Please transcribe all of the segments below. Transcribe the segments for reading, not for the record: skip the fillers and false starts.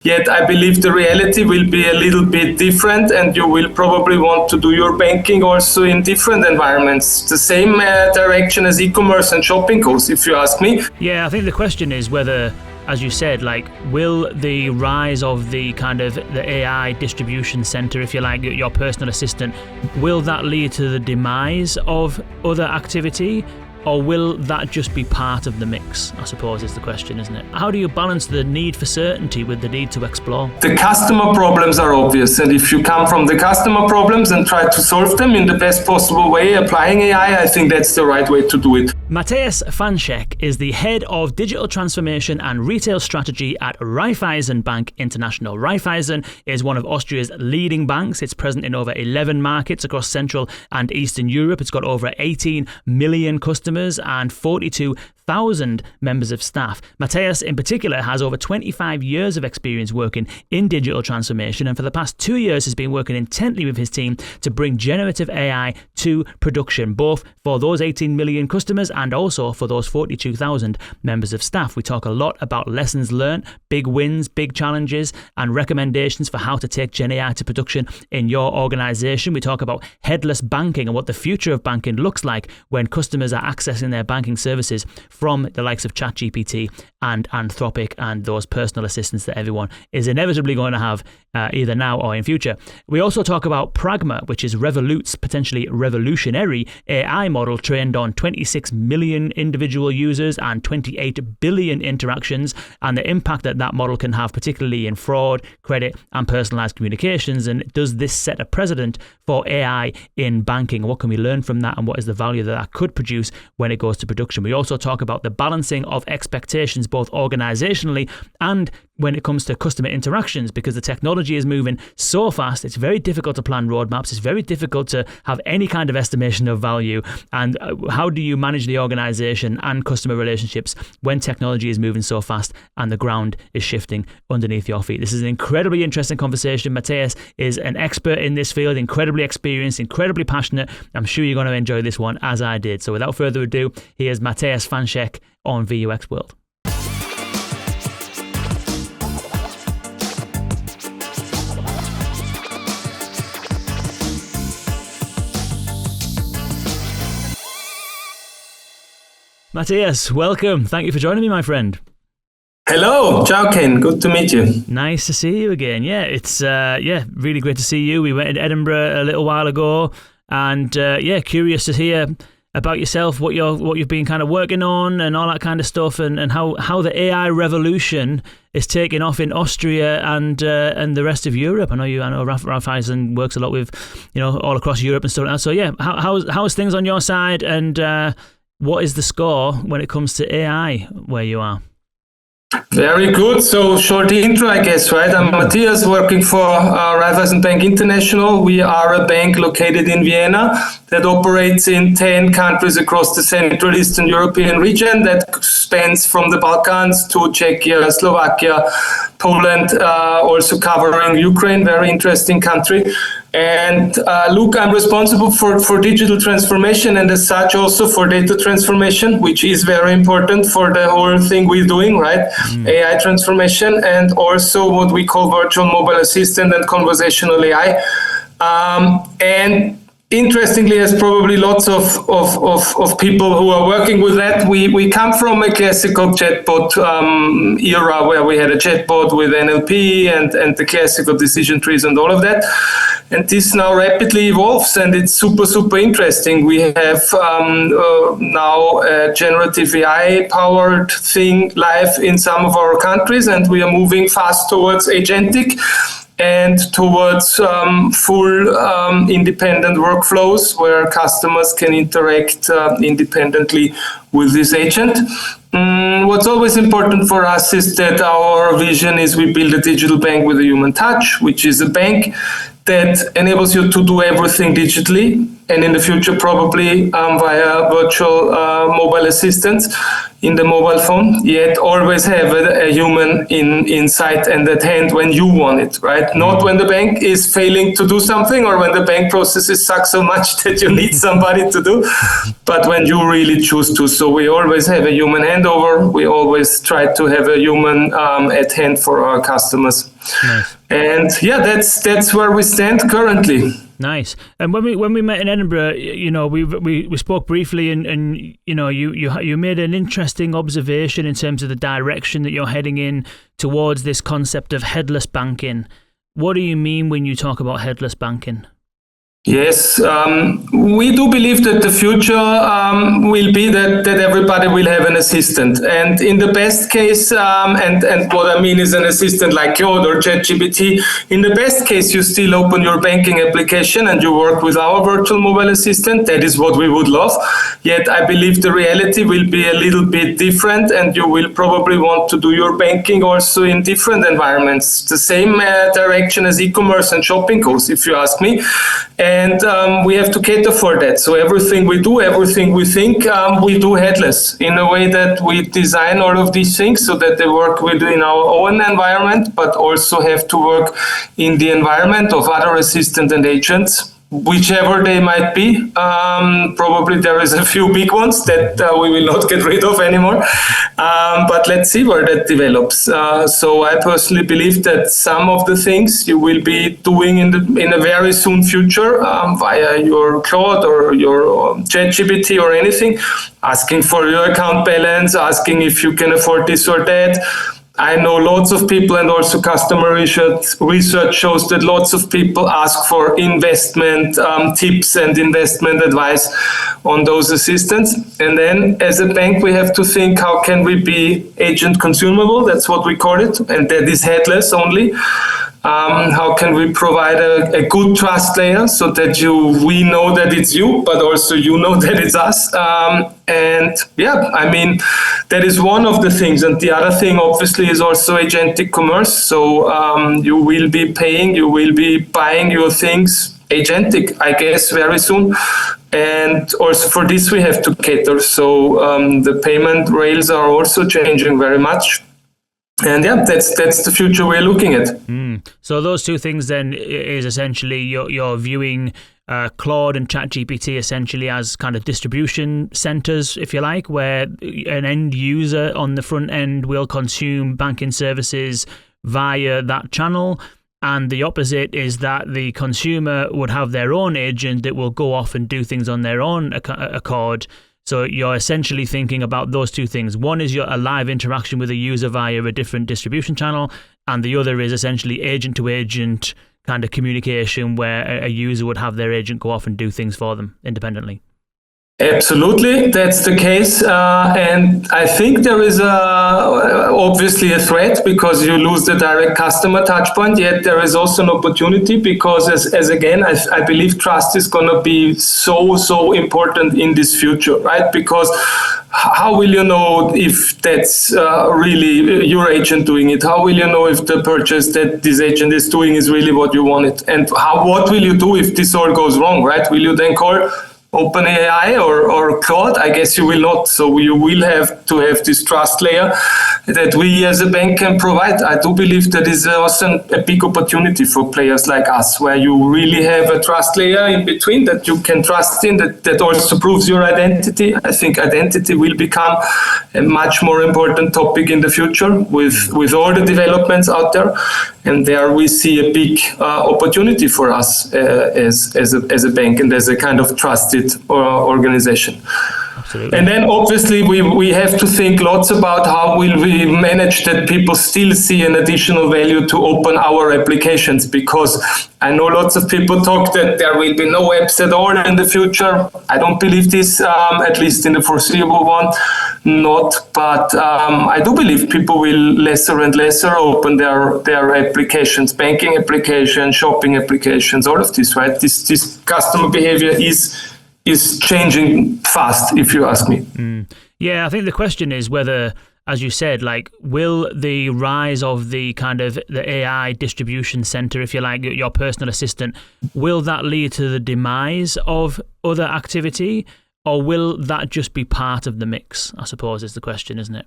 Yet I believe the reality will be a little bit different, and you will probably want to do your banking also in different environments. The same direction as e-commerce and shopping goes, if you ask me. Yeah, I think the question is whether, as you said, will the rise of the kind of the AI distribution center, if you like, your personal assistant, will that lead to the demise of other activity? Or will that just be part of the mix, I suppose is the question, isn't it? How do you balance the need for certainty with the need to explore? The customer problems are obvious. And if you come from the customer problems and try to solve them in the best possible way, applying AI, I think that's the right way to do it. Matthias Fanschek is the head of digital transformation and retail strategy at Raiffeisen Bank International. Raiffeisen is one of Austria's leading banks. It's present in over 11 markets across Central and Eastern Europe. It's got over 18 million customers and 42,000 members of staff. Matthias, in particular, has over 25 years of experience working in digital transformation, and for the past 2 years has been working intently with his team to bring generative AI to production, both for those 18 million customers and also for those 42,000 members of staff. We talk a lot about lessons learned, big wins, big challenges, and recommendations for how to take Gen AI to production in your organization. We talk about headless banking and what the future of banking looks like when customers are accessing their banking services from the likes of ChatGPT and Anthropic and those personal assistants that everyone is inevitably going to have either now or in future. We also talk about PRAGMA, which is Revolut's potentially revolutionary AI model trained on 26 million individual users and 28 billion interactions, and the impact that that model can have, particularly in fraud, credit, and personalized communications. And does this set a precedent for AI in banking? What can we learn from that, and what is the value that that could produce when it goes to production? We also talk about the balancing of expectations, both organizationally and when it comes to customer interactions, because the technology is moving so fast, it's very difficult to plan roadmaps, it's very difficult to have any kind of estimation of value. And how do you manage the organization and customer relationships when technology is moving so fast and the ground is shifting underneath your feet? This is an incredibly interesting conversation. Matthias is an expert in this field, incredibly experienced, incredibly passionate. I'm sure you're going to enjoy this one, as I did. So without further ado, here's Matthias Fanschek on VUX World. Matthias, welcome. Thank you for joining me, my friend. Hello, ciao Ken, good to meet you. Nice to see you again. Yeah, it's really great to see you. We went to Edinburgh a little while ago, and curious to hear about yourself, what you've been kind of working on and all that kind of stuff, and how the AI revolution is taking off in Austria and the rest of Europe. I know Raiffeisen works a lot with, all across Europe and stuff like that. So yeah, how's things on your side, and what is the score when it comes to AI where you are? Very good. So short intro, I guess, right? I'm Matthias, working for Raiffeisen Bank International. We are a bank located in Vienna that operates in 10 countries across the Central Eastern European region that spans from the Balkans to Czechia, Slovakia, Poland, also covering Ukraine, very interesting country. And look, I'm responsible for digital transformation, and as such also for data transformation, which is very important for the whole thing we're doing, right? AI transformation, and also what we call virtual mobile assistant and conversational AI. And interestingly, as probably lots of people who are working with that, we come from a classical chatbot era where we had a chatbot with NLP and the classical decision trees and all of that. And this now rapidly evolves, and it's super, super interesting. We have now a generative AI-powered thing live in some of our countries, and we are moving fast towards agentic and towards full independent workflows where customers can interact independently with this agent. What's always important for us is that our vision is we build a digital bank with a human touch, which is a bank that enables you to do everything digitally, and in the future probably via virtual mobile assistants in the mobile phone, yet always have a human in sight and at hand when you want it, right? Not when the bank is failing to do something or when the bank processes suck so much that you need somebody to do, but when you really choose to. So we always have a human handover. We always try to have a human at hand for our customers. Nice. And yeah, that's where we stand currently. Nice. And when we met in Edinburgh, we spoke briefly, and you made an interesting observation in terms of the direction that you're heading in towards this concept of headless banking. What do you mean when you talk about headless banking? Yes, we do believe that the future will be that everybody will have an assistant. And in the best case, and what I mean is an assistant like Claude or ChatGPT, in the best case, you still open your banking application and you work with our virtual mobile assistant. That is what we would love. Yet I believe the reality will be a little bit different, and you will probably want to do your banking also in different environments. The same direction as e-commerce and shopping goes, if you ask me. And we have to cater for that. So everything we do, everything we think, we do headless in a way that we design all of these things so that they work within our own environment, but also have to work in the environment of other assistants and agents, whichever they might be. Probably there is a few big ones that we will not get rid of anymore. But let's see where that develops. So I personally believe that some of the things you will be doing in a very soon future via your Claude or your ChatGPT or anything, asking for your account balance, asking if you can afford this or that. I know lots of people, and also customer research shows that lots of people ask for investment tips and investment advice on those assistants. And then as a bank, we have to think, how can we be agent consumable? That's what we call it. And that is headless only. How can we provide a good trust layer so that we know that it's you, but also you know that it's us. And yeah, I mean, that is one of the things. And the other thing, obviously, is also agentic commerce. So you will be paying, you will be buying your things agentic, I guess, very soon. And also for this, we have to cater. So the payment rails are also changing very much. And yeah, that's the future we're looking at. So those two things then is essentially you're viewing Claude and ChatGPT essentially as kind of distribution centers, if you like, where an end user on the front end will consume banking services via that channel. And the opposite is that the consumer would have their own agent that will go off and do things on their own accord. So you're essentially thinking about those two things. One is a live interaction with a user via a different distribution channel, and the other is essentially agent-to-agent kind of communication where a user would have their agent go off and do things for them independently. Absolutely, that's the case. And I think there is obviously a threat because you lose the direct customer touch point, yet there is also an opportunity because as again, I believe trust is going to be so important in this future, right? Because how will you know if that's really your agent doing it? How will you know if the purchase that this agent is doing is really what you wanted? And what will you do if this all goes wrong, right? Will you then call OpenAI or Claude? I guess you will not. So you will have to have this trust layer that we as a bank can provide. I do believe that is also a big opportunity for players like us, where you really have a trust layer in between that you can trust in, that also proves your identity. I think identity will become a much more important topic in the future with all the developments out there. And there we see a big opportunity for us as a bank and as a kind of trusted organization. Absolutely. And then obviously we have to think lots about how will we manage that people still see an additional value to open our applications, because I know lots of people talk that there will be no apps at all in the future. I don't believe this, at least in the foreseeable one, not. But I do believe people will lesser and lesser open their applications, banking applications, shopping applications, all of this, right? This customer behavior is changing fast, if you ask me. Yeah, I think the question is whether, as you said, like, will the rise of the kind of the AI distribution center, if you like, your personal assistant, will that lead to the demise of other activity, or will that just be part of the mix, I suppose is the question, isn't it?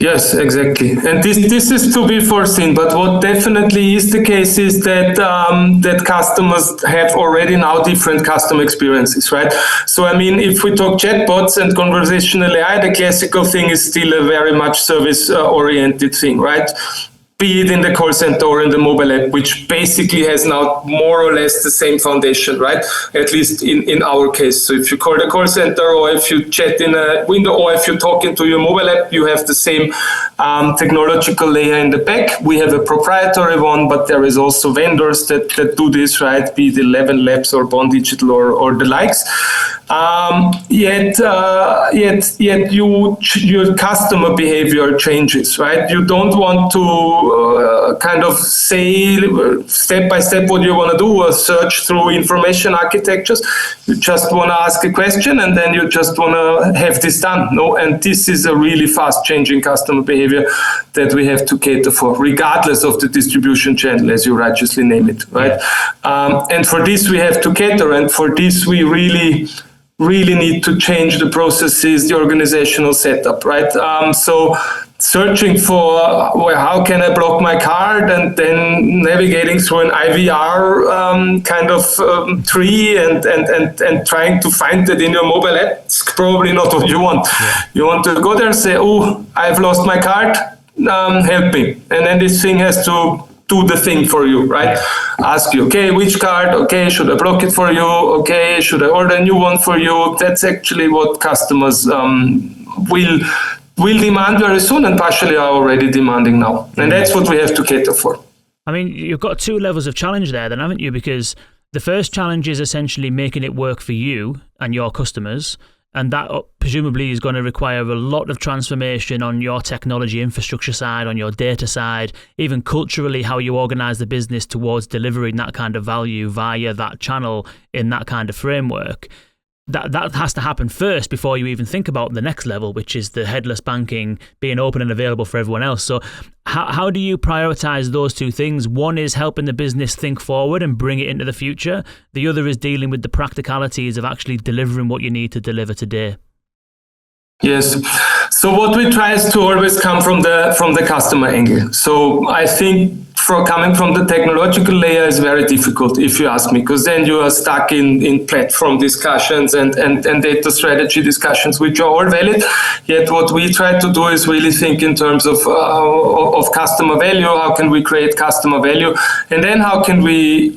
Yes, exactly. And this is to be foreseen. But what definitely is the case is that that customers have already now different customer experiences, right? So, I mean, if we talk chatbots and conversational AI, the classical thing is still a very much service-oriented thing, right? be it in the call center or in the mobile app, which basically has now more or less the same foundation, right? At least in our case. So if you call the call center, or if you chat in a window, or if you're talking to your mobile app, you have the same technological layer in the back. We have a proprietary one, but there is also vendors that do this, right? Be it 11 Labs or Bond Digital or the likes. Yet your customer behavior changes, right? You don't want to kind of say step by step what you want to do, or search through information architectures. You just want to ask a question, and then you just want to have this done. No, and this is a really fast changing customer behavior that we have to cater for, regardless of the distribution channel, as you righteously name it, right? And for this we have to cater, and for this we really need to change the processes, the organizational setup, right? So searching for how can I block my card, and then navigating through an IVR kind of tree and trying to find it in your mobile app, it's probably not what you want. Yeah. You want to go there and say, oh, I've lost my card, help me. And then this thing has to do the thing for you, right? Ask you, okay, which card? Okay, should I block it for you? Okay, should I order a new one for you? That's actually what customers will demand very soon, and partially are already demanding now. And that's what we have to cater for. I mean, you've got two levels of challenge there then, haven't you? Because the first challenge is essentially making it work for you and your customers. And that presumably is going to require a lot of transformation on your technology infrastructure side, on your data side, even culturally, how you organize the business towards delivering that kind of value via that channel in that kind of framework. That has to happen first before you even think about the next level, which is the headless banking being open and available for everyone else. So how do you prioritize those two things? One is helping the business think forward and bring it into the future. The other is dealing with the practicalities of actually delivering what you need to deliver today. Yes. So what we try is to always come from the customer angle. So I think coming from the technological layer is very difficult, if you ask me, because then you are stuck in platform discussions and data strategy discussions, which are all valid. Yet what we try to do is really think in terms of customer value. How can we create customer value, and then how can we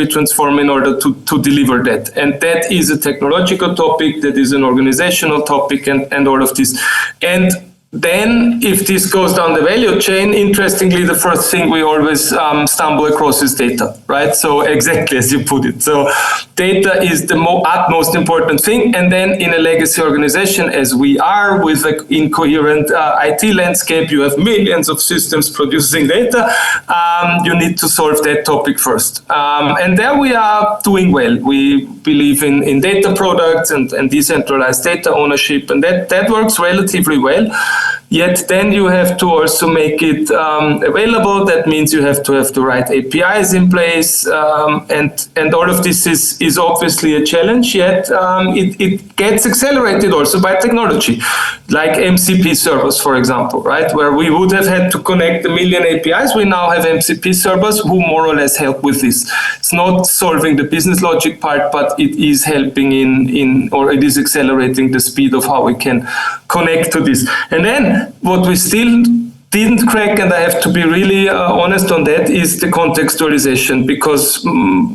transform in order to deliver that? And that is a technological topic, that is an organizational topic, and all of this. And then if this goes down the value chain, interestingly, the first thing we always stumble across is data, right? So exactly as you put it. So data is the utmost important thing. And then in a legacy organization, as we are, with an incoherent IT landscape, you have millions of systems producing data. You need to solve that topic first. And there we are doing well. We believe in data products and decentralized data ownership, and that works relatively well. Yet then you have to also make it available. That means you have to have the right APIs in place, and all of this is obviously a challenge. Yet it gets accelerated also by technology, like MCP servers, for example, right? Where we would have had to connect a million APIs, we now have MCP servers who more or less help with this. It's not solving the business logic part, but it is helping or it is accelerating the speed of how we can connect to this. And then what we still didn't crack, and I have to be really honest on that, is the contextualization, because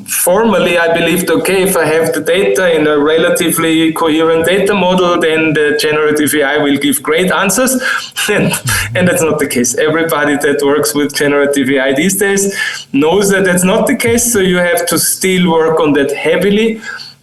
formally I believed, okay, if I have the data in a relatively coherent data model, then the generative AI will give great answers, and that's not the case. Everybody that works with generative AI these days knows that that's not the case, so you have to still work on that heavily.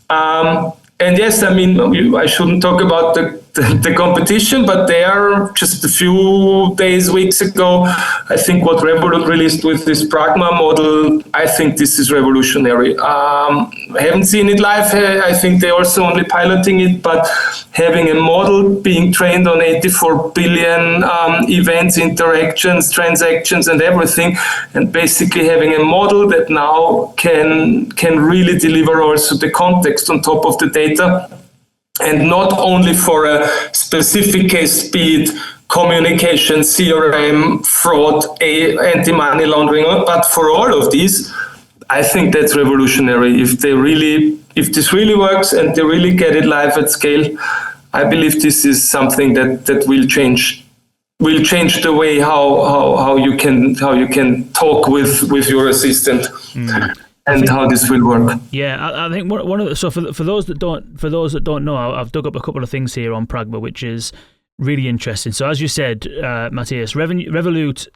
And yes, I mean, I shouldn't talk about the competition, but there, just a few weeks ago, I think what Revolut released with this PRAGMA model, I think this is revolutionary. I haven't seen it live. I think they're also only piloting it, but having a model being trained on 84 billion events, interactions, transactions, and everything, and basically having a model that now can really deliver also the context on top of the data. And not only for a specific case, be it communication, CRM, fraud, anti-money laundering, but for all of these, I think that's revolutionary. If this really works and they really get it live at scale, I believe this is something that will change will change the way how you can talk with your assistant. And how this will work. Yeah, I think one of the, so for those that don't know, I've dug up a couple of things here on PRAGMA, which is really interesting. So as you said, Mathias, Revolut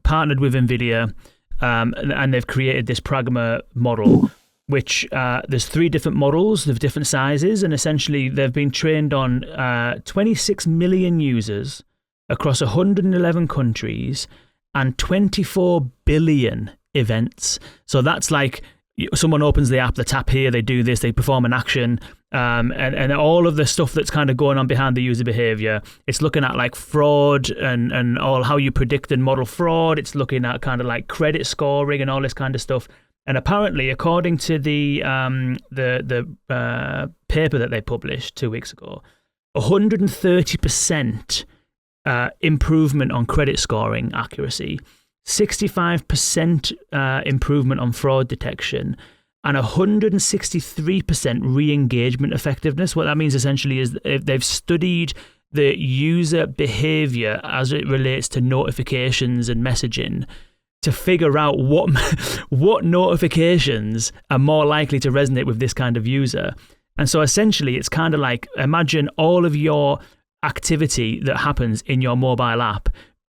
partnered with NVIDIA, and they've created this PRAGMA model, which there's 3 different models of different sizes, and essentially they've been trained on 26 million users across 111 countries and 24 billion events. So that's like someone opens the app, they tap here, they do this, they perform an action, and all of the stuff that's kind of going on behind the user behavior. It's looking at like fraud and all how you predict and model fraud. It's looking at kind of like credit scoring and all this kind of stuff. And apparently, according to the paper that they published 2 weeks ago, 130% improvement on credit scoring accuracy, 65% improvement on fraud detection, and 163% re-engagement effectiveness. What that means essentially is they've studied the user behavior as it relates to notifications and messaging to figure out what notifications are more likely to resonate with this kind of user. And so essentially it's kind of like, imagine all of your activity that happens in your mobile app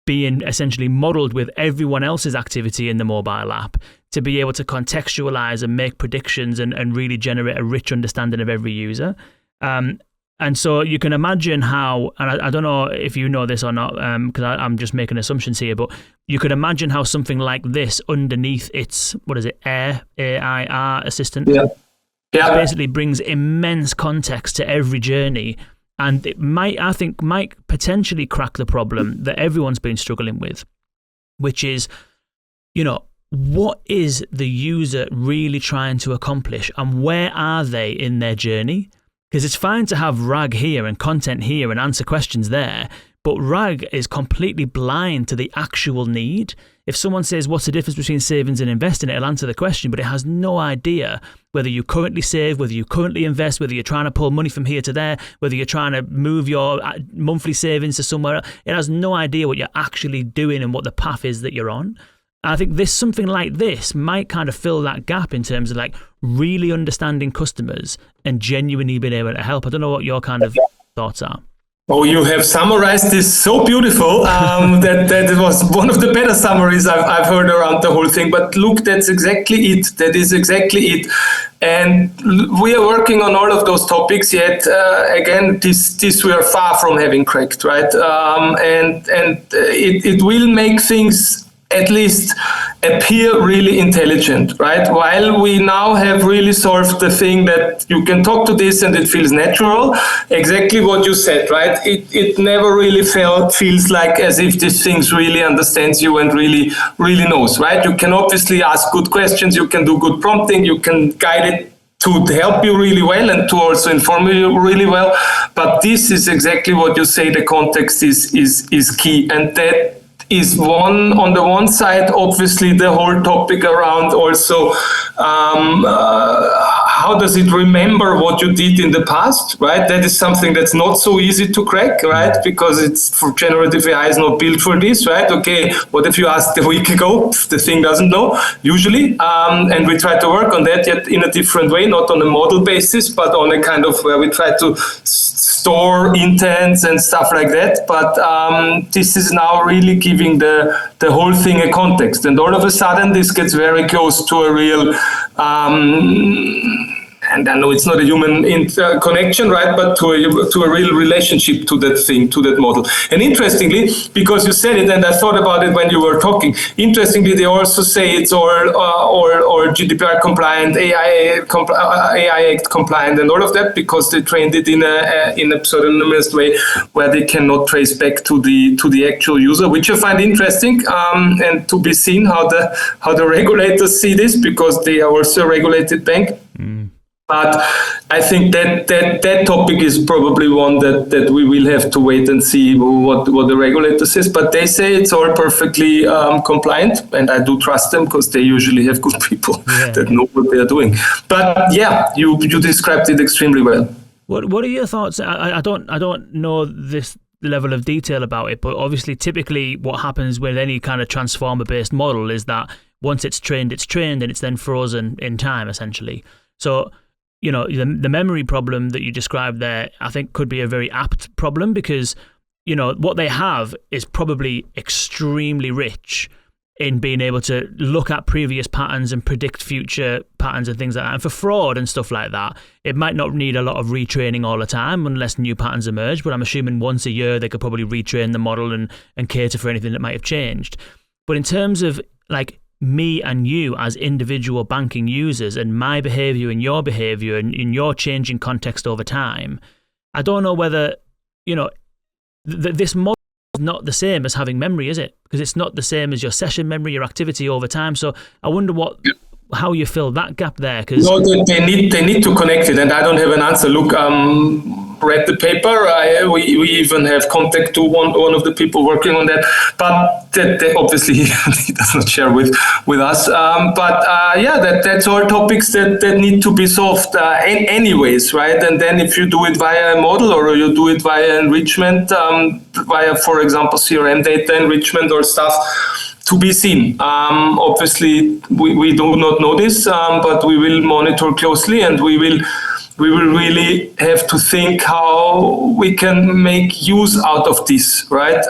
being essentially modeled with everyone else's activity in the mobile app to be able to contextualize and make predictions and really generate a rich understanding of every user. And so you can imagine how, and I don't know if you know this or not, because I'm just making assumptions here, but you could imagine how something like this underneath its, what is it, AIR assistant, basically brings immense context to every journey. And it might potentially crack the problem that everyone's been struggling with, which is, what is the user really trying to accomplish and where are they in their journey? Because it's fine to have RAG here and content here and answer questions there, but RAG is completely blind to the actual need. If someone says, what's the difference between savings and investing, it'll answer the question, but it has no idea whether you currently save, whether you currently invest, whether you're trying to pull money from here to there, whether you're trying to move your monthly savings to somewhere else. It has no idea what you're actually doing and what the path is that you're on. And I think something like this might kind of fill that gap in terms of like really understanding customers and genuinely being able to help. I don't know what your kind of thoughts are. Oh, you have summarized this so beautiful that was one of the better summaries I've heard around the whole thing. But look, that's exactly it. That is exactly it. And we are working on all of those topics. Yet again, this we are far from having cracked, right? And it will make things at least appear really intelligent, right? While we now have really solved the thing that you can talk to this and it feels natural, exactly what you said, right? It never really feels like as if this thing really understands you and really knows, right? You can obviously ask good questions, you can do good prompting, you can guide it to help you really well and to also inform you really well. But this is exactly what you say, the context is key. And that is on the one side, obviously the whole topic around also how does it remember what you did in the past, right? That is something that's not so easy to crack, right? Because it's for generative AI is not built for this, right? Okay, what if you asked a week ago? The thing doesn't know usually, and we try to work on that yet in a different way, not on a model basis, but on a kind of where we try to store intents and stuff like that. But this is now really giving the whole thing a context, and all of a sudden this gets very close to a real and I know it's not a human connection, right? But to a real relationship to that thing, to that model. And interestingly, because you said it, and I thought about it when you were talking. Interestingly, they also say it's all GDPR compliant, AI Act compliant, and all of that because they trained it in a pseudonymous way where they cannot trace back to the actual user, which I find interesting, and to be seen how the regulators see this because they are also a regulated bank. But I think that topic is probably one that we will have to wait and see what the regulator says. But they say it's all perfectly compliant, and I do trust them because they usually have good people that know what they are doing. But yeah, you described it extremely well. What are your thoughts? I don't know this level of detail about it, but obviously typically what happens with any kind of transformer-based model is that once it's trained and it's then frozen in time, essentially. So, you know, the memory problem that you described there, I think could be a very apt problem because, you know, what they have is probably extremely rich in being able to look at previous patterns and predict future patterns and things like that. And for fraud and stuff like that, it might not need a lot of retraining all the time unless new patterns emerge. But I'm assuming once a year, they could probably retrain the model and cater for anything that might have changed. But in terms of like me and you as individual banking users and my behavior and in your changing context over time, I don't know whether, you know, this model is not the same as having memory, is it? Because it's not the same as your session memory, your activity over time. So I wonder how you fill that gap there. Because no, they need to connect it, and I don't have an answer. Look, read the paper. We even have contact to one of the people working on that, but that obviously he does not share with us. That's all topics that need to be solved anyways, right? And then if you do it via a model or you do it via enrichment, via, for example, CRM data enrichment or stuff, to be seen. Obviously, we do not know this, but we will monitor closely, and we will really have to think how we can make use out of this, right?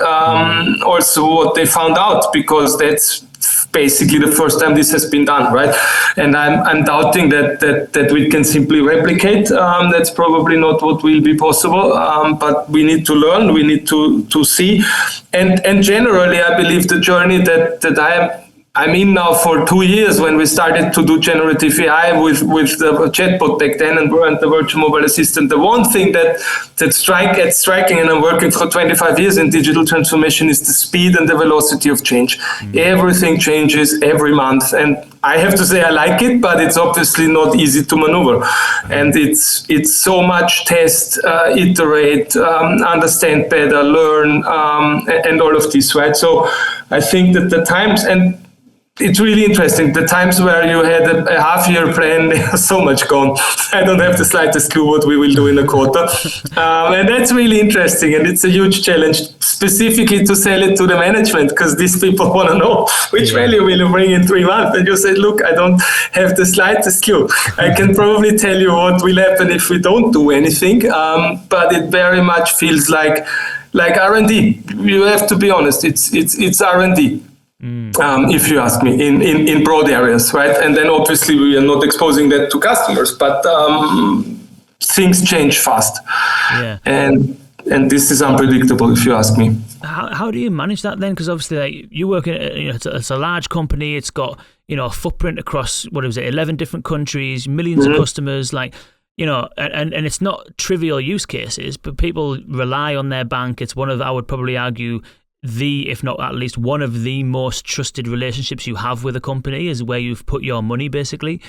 Also, what they found out, because that's basically the first time this has been done, right? And I'm doubting that we can simply replicate. That's probably not what will be possible. But we need to learn. We need to see. And generally, I believe the journey that I'm in now for 2 years, when we started to do generative AI with the chatbot back then and the virtual mobile assistant. The one thing that's striking, and I'm working for 25 years in digital transformation, is the speed and the velocity of change. Everything changes every month, and I have to say I like it, but it's obviously not easy to maneuver. And it's so much test, iterate, understand better, learn, and all of this, right? So I think that the times, and it's really interesting, the times where you had a half-year plan, they are so much gone. I don't have the slightest clue what we will do in a quarter. And that's really interesting, and it's a huge challenge, specifically to sell it to the management, because these people want to know which value will you bring in 3 months. And you say, look, I don't have the slightest clue. I can probably tell you what will happen if we don't do anything, but it very much feels like R&D. You have to be honest, it's R&D. If you ask me, in broad areas, right? And then obviously we are not exposing that to customers, but things change fast. Yeah. And this is unpredictable, if you ask me. How do you manage that then? Because obviously, like, you work in, it's a large company. It's got, a footprint across, 11 different countries, millions of customers, like, and it's not trivial use cases, but people rely on their bank. It's one of, I would probably argue, if not at least one of the most trusted relationships you have with a company is where you've put your money, basically.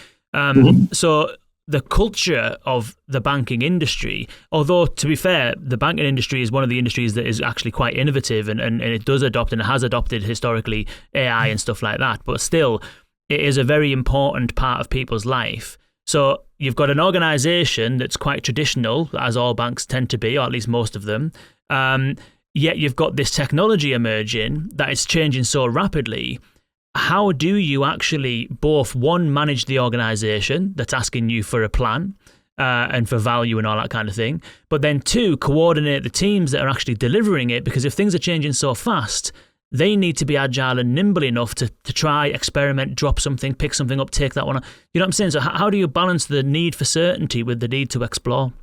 So the culture of the banking industry, although to be fair, the banking industry is one of the industries that is actually quite innovative and it does adopt and has adopted historically AI and stuff like that, but still it is a very important part of people's life. So you've got an organization that's quite traditional, as all banks tend to be, or at least most of them. Yet you've got this technology emerging that is changing so rapidly. How do you actually both, one, manage the organization that's asking you for a plan and for value and all that kind of thing, but then two, coordinate the teams that are actually delivering it? Because if things are changing so fast, they need to be agile and nimble enough to try, experiment, drop something, pick something up, take that one. You know what I'm saying? So how do you balance the need for certainty with the need to explore?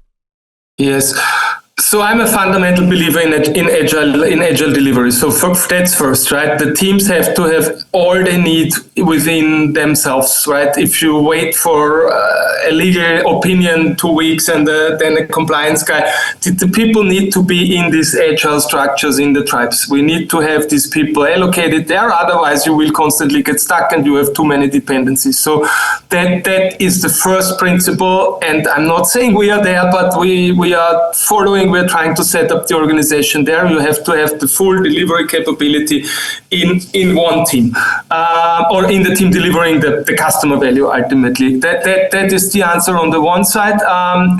Yes. So I'm a fundamental believer in agile delivery. So that's first, right? The teams have to have all they need within themselves, right? If you wait for a legal opinion 2 weeks and then a compliance guy, the people need to be in these agile structures in the tribes. We need to have these people allocated there. Otherwise, you will constantly get stuck and you have too many dependencies. So that is the first principle. And I'm not saying we are there, but we are following we're trying to set up the organization there. You have to have the full delivery capability in one team, or in the team delivering the customer value ultimately. That is the answer on the one side,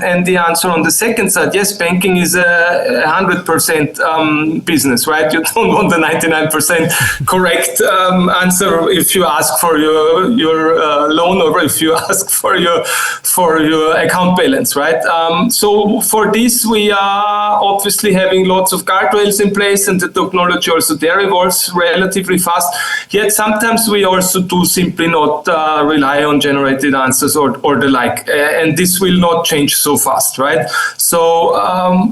and the answer on the second side. Yes, banking is a 100% business, right? You don't want the 99% correct answer if you ask for your loan, or if you ask for your account balance, right? So for this, we are obviously having lots of guardrails in place, and the technology also there evolves relatively fast. Yet sometimes we also do simply not rely on generated answers or the like, and this will not change so fast, right? So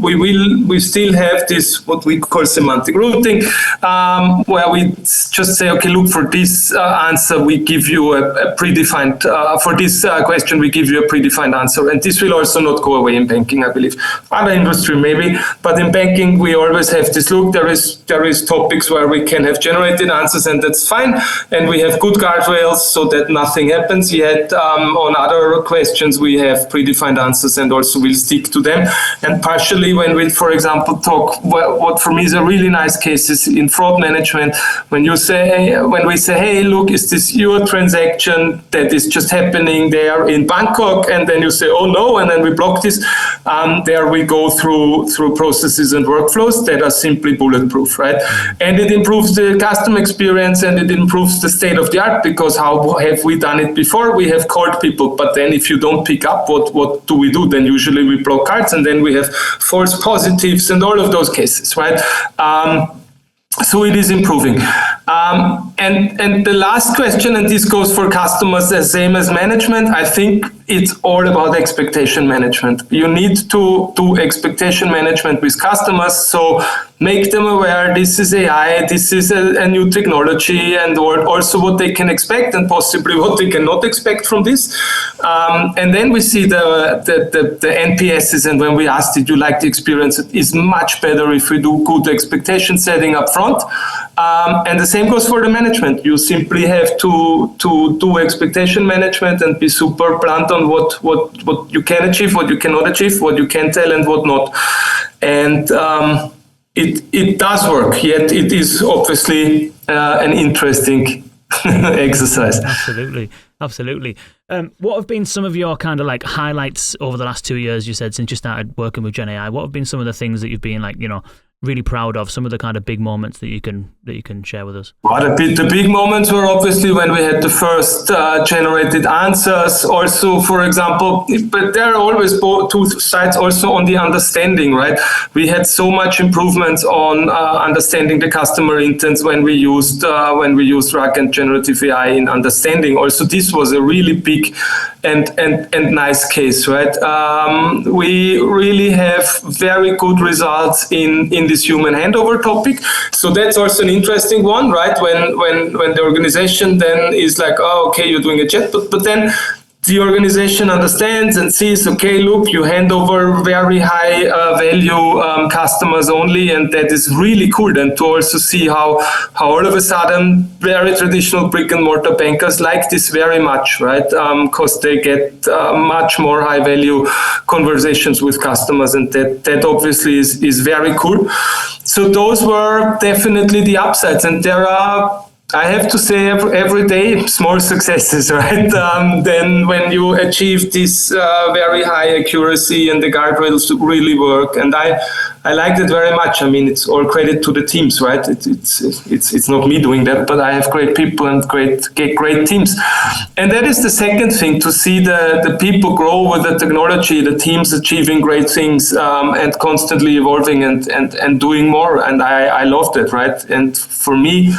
we still have this what we call semantic routing, where we just say, okay, look, for this answer we give you a predefined for this question we give you a predefined answer, and this will also not go away in banking, I believe. Other industry maybe, but in banking we always have this look. There is topics where we can have generated answers, and that's fine, and we have good guardrails so that nothing happens. Yet on other questions we have predefined answers, and also we'll stick to them. And partially when we, for example, talk what for me is a really nice case is in fraud management, when we say, hey, look, is this your transaction that is just happening there in Bangkok? And then you say, oh no, and then we block this. There we go through processes and workflows that are simply bulletproof, right? And it improves the customer experience, and it improves the state of the art, because how have we done it before? We have called people, but then if you don't pick up, what do we do? Then usually we block cards, and then we have false positives and all of those cases, right? So it is improving. And the last question, and this goes for customers the same as management, I think it's all about expectation management. You need to do expectation management with customers. So make them aware this is AI, this is a new technology, and also what they can expect and possibly what they cannot expect from this. And then we see the NPSs, and when we ask, did you like the experience, it is much better if we do good expectation setting up front. And the same goes for the management. You simply have to do expectation management and be super blunt on what you can achieve, what you cannot achieve, what you can tell and what not. And it does work, yet it is obviously an interesting exercise. Absolutely. What have been some of your kind of like highlights over the last 2 years, you said, since you started working with Gen AI? What have been some of the things that you've been like, really proud of, some of the kind of big moments that you can share with us? Well, the big moments were obviously when we had the first generated answers. Also, for example, but there are always two sides also on the understanding, right? We had so much improvements on understanding the customer intents when we used RAG and generative AI in understanding. Also, this was a really big and nice case, right? We really have very good results in this human handover topic. So that's also an interesting one, right? When the organization then is like, oh, okay, you're doing a chat, but then the organization understands and sees, okay, look, you hand over very high value customers only, and that is really cool. And to also see how all of a sudden very traditional brick and mortar bankers like this very much, right? Because they get much more high value conversations with customers, and that obviously is very cool. So those were definitely the upsides, and there are, I have to say, every day small successes, right? Then when you achieve this very high accuracy and the guardrails really work, and I like that very much. I mean, it's all credit to the teams, right? It's not me doing that, but I have great people and great teams. And that is the second thing, to see the people grow with the technology, the teams achieving great things and constantly evolving and doing more. And I love that, right? And for me,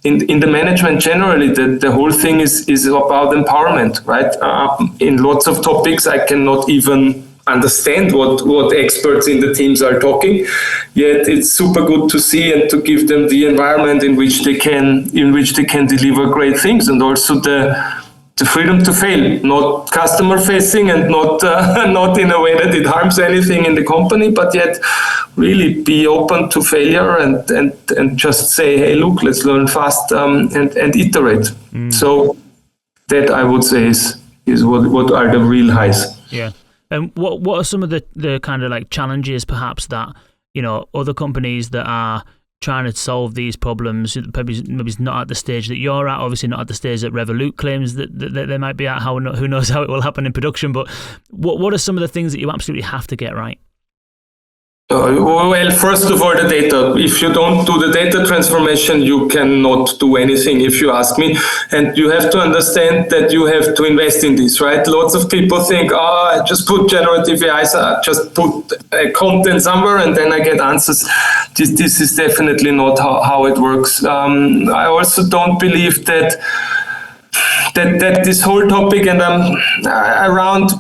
in the management generally, the whole thing is about empowerment, right? In lots of topics, I cannot even understand what experts in the teams are talking. Yet it's super good to see and to give them the environment in which they can deliver great things, and also the freedom to fail, not customer facing and not in a way that it harms anything in the company, but yet really be open to failure and just say, hey, look, let's learn fast and iterate. So that, I would say, is what are the real highs. Yeah. And what are some of the kind of like challenges perhaps that, other companies that are trying to solve these problems, maybe it's not at the stage that you're at, obviously not at the stage that Revolut claims that they might be at, who knows how it will happen in production, but what are some of the things that you absolutely have to get right? Well, first of all, the data. If you don't do the data transformation, you cannot do anything, if you ask me. And you have to understand that you have to invest in this, right? Lots of people think, I just put generative AI, just put content somewhere and then I get answers. This is definitely not how it works. I also don't believe that this whole topic and around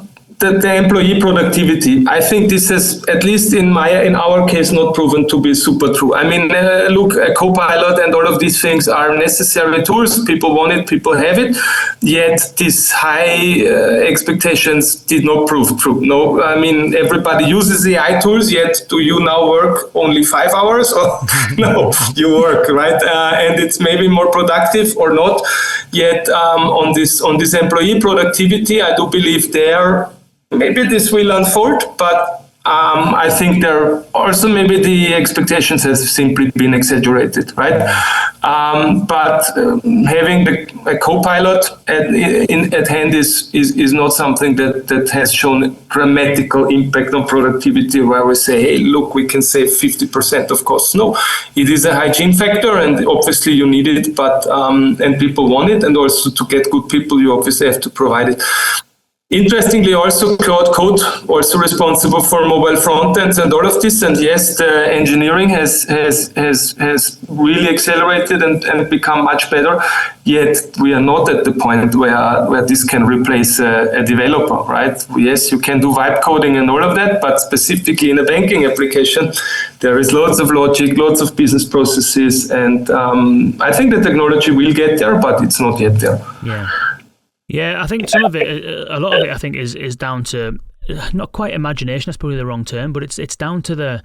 the employee productivity, I think this has, at least in our case, not proven to be super true. I mean, look, a co-pilot and all of these things are necessary tools. People want it, people have it. Yet these high expectations did not prove true. No, I mean, everybody uses AI tools, yet do you now work only 5 hours? Or no, you work, right? And it's maybe more productive or not. Yet on this employee productivity, I do believe maybe this will unfold, but I think there also maybe the expectations have simply been exaggerated, right? But having a co-pilot at hand is not something that has shown dramatical impact on productivity, where we say, hey, look, we can save 50% of costs. No, it is a hygiene factor, and obviously you need it, but and people want it, and also to get good people, you obviously have to provide it. Interestingly, also Cloud Code, also responsible for mobile front ends and all of this. And yes, the engineering has really accelerated and become much better. Yet we are not at the point where this can replace a developer, right? Yes, you can do vibe coding and all of that, but specifically in a banking application, there is lots of logic, lots of business processes, and I think the technology will get there, but it's not yet there. Yeah, I think some of it, a lot of it, I think is down to not quite imagination. That's probably the wrong term, but it's down to the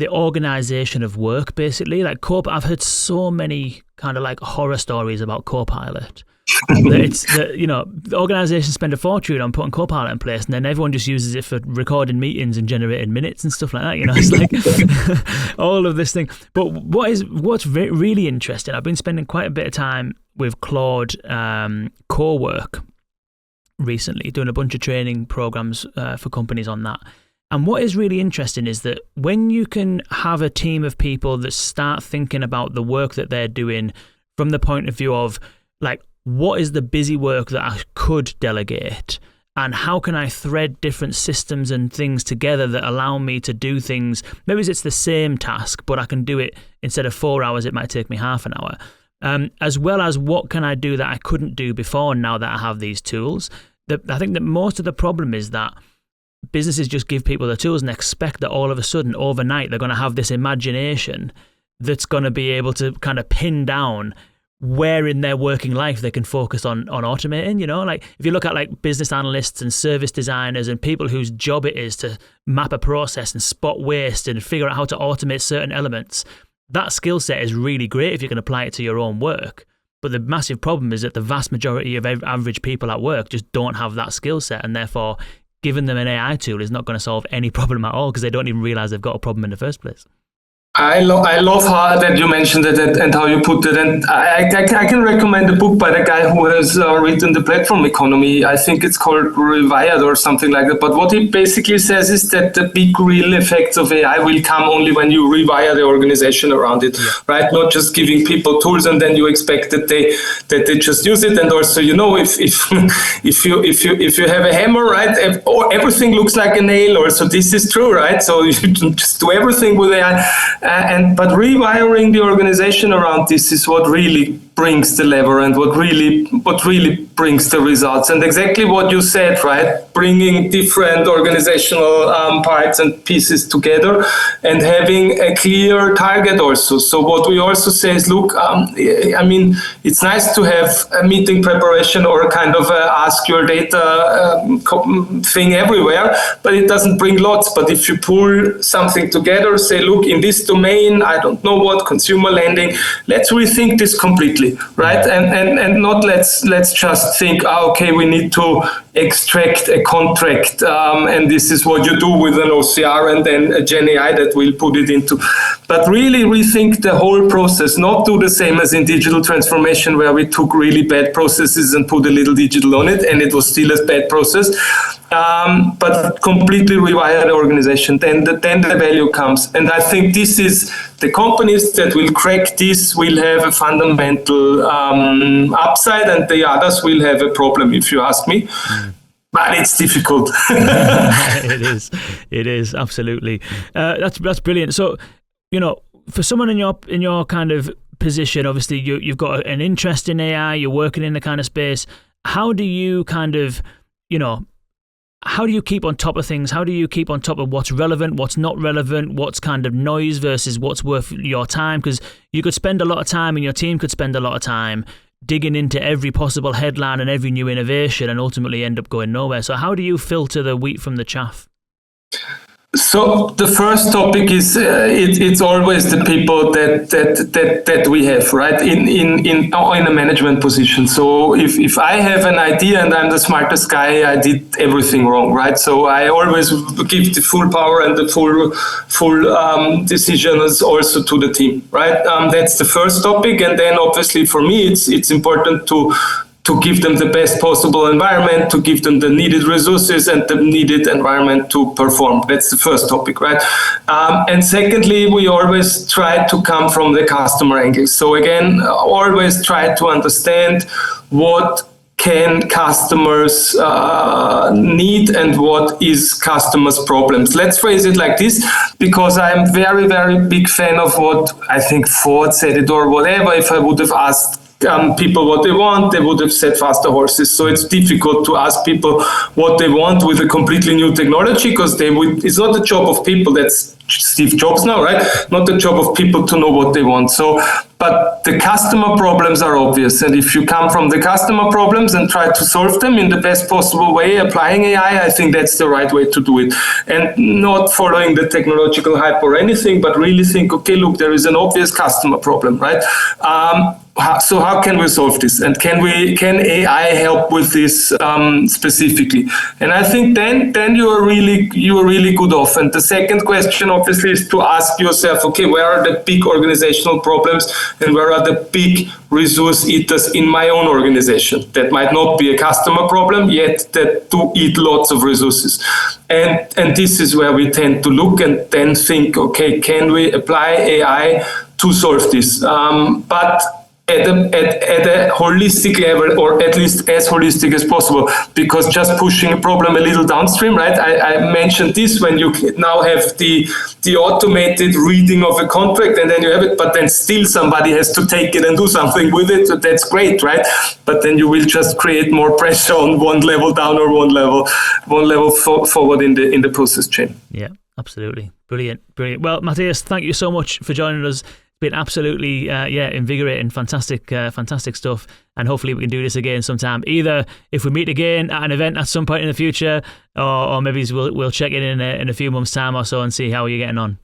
organization of work, basically. Like I've heard so many kind of like horror stories about Copilot. The organizations spend a fortune on putting Copilot in place, and then everyone just uses it for recording meetings and generating minutes and stuff like that. It's like all of this thing. But what's really interesting, I've been spending quite a bit of time with Claude Co-work recently, doing a bunch of training programs for companies on that. And what is really interesting is that when you can have a team of people that start thinking about the work that they're doing from the point of view of like, what is the busy work that I could delegate, and how can I thread different systems and things together that allow me to do things, maybe it's the same task, but I can do it instead of 4 hours, it might take me half an hour. As well as what can I do that I couldn't do before now that I have these tools. I think that most of the problem is that businesses just give people the tools and expect that all of a sudden, overnight, they're going to have this imagination that's going to be able to kind of pin down where in their working life they can focus on automating. Like if you look at like business analysts and service designers and people whose job it is to map a process and spot waste and figure out how to automate certain elements, that skill set is really great if you can apply it to your own work. But the massive problem is that the vast majority of average people at work just don't have that skill set, and therefore giving them an AI tool is not going to solve any problem at all because they don't even realize they've got a problem in the first place. I love how that you mentioned it and how you put it. And I can recommend a book by the guy who has written The Platform Economy. I think it's called Rewired or something like that. But what he basically says is that the big real effects of AI will come only when you rewire the organization around it, right? Not just giving people tools and then you expect that they just use it. And also, if you have a hammer, right, everything looks like a nail. Also, this is true, right? So you just do everything with AI. But rewiring the organization around this is what really brings the lever and what really brings the results. And exactly what you said, right? Bringing different organizational parts and pieces together and having a clear target also. So what we also say is, look, it's nice to have a meeting preparation or a kind of ask your data thing everywhere, but it doesn't bring lots. But if you pull something together, say, look, in this domain, I don't know what, consumer lending, let's rethink this completely. Right, and not let's just think, okay, we need to extract a contract, and this is what you do with an OCR and then a Gen AI that will put it into. But really rethink the whole process, not do the same as in digital transformation where we took really bad processes and put a little digital on it, and it was still a bad process, but completely rewire the organization. Then the value comes. And I think this is the companies that will crack this will have a fundamental upside, and the others will have a problem, if you ask me. But it's difficult. It is absolutely. That's brilliant. So, for someone in your kind of position, obviously you've got an interest in AI, you're working in the kind of space. How do you kind of, how do you keep on top of things? How do you keep on top of what's relevant, what's not relevant, what's kind of noise versus what's worth your time? Because you could spend a lot of time and your team could spend a lot of time digging into every possible headline and every new innovation and ultimately end up going nowhere. So how do you filter the wheat from the chaff? So the first topic is it's always the people that we have, right, in a management position. So if I have an idea and I'm the smartest guy, I did everything wrong, right? So I always give the full power and the full decisions also to the team, right? That's the first topic, and then obviously for me it's important to give them the best possible environment, to give them the needed resources and the needed environment to perform. That's the first topic, right? And secondly, we always try to come from the customer angle. So again, always try to understand what can customers need and what is customers' problems. Let's phrase it like this, because I'm very, very big fan of what I think Ford said it or whatever. If I would have asked people what they want, they would have said faster horses. So it's difficult to ask people what they want with a completely new technology, because it's not the job of people. That's Steve Jobs now, right? Not the job of people to know what they want. So, but the customer problems are obvious. And if you come from the customer problems and try to solve them in the best possible way, applying AI, I think that's the right way to do it. And not following the technological hype or anything, but really think, okay, look, there is an obvious customer problem, right? So how can we solve this? And can AI help with this specifically? And I think then you are really good off. And the second question obviously is to ask yourself, okay, where are the big organizational problems and where are the big resource eaters in my own organization that might not be a customer problem, yet that do eat lots of resources. And this is where we tend to look and then think, okay, can we apply AI to solve this? But at a holistic level, or at least as holistic as possible, because just pushing a problem a little downstream, right? I mentioned this when you now have the automated reading of a contract and then you have it, but then still somebody has to take it and do something with it. So that's great, right? But then you will just create more pressure on one level down or one level forward in the process chain. Yeah, absolutely. Brilliant. Well, Mathias, thank you so much for joining us. Been absolutely invigorating, fantastic stuff, and hopefully we can do this again sometime, either if we meet again at an event at some point in the future, or maybe we'll check in a few months' time or so and see how you're getting on.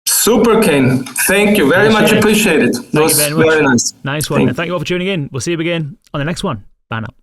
Super, Kane. Thank you very much. Appreciate it. That was very nice. Nice one. And thank you all for tuning in. We'll see you again on the next one. Bye now.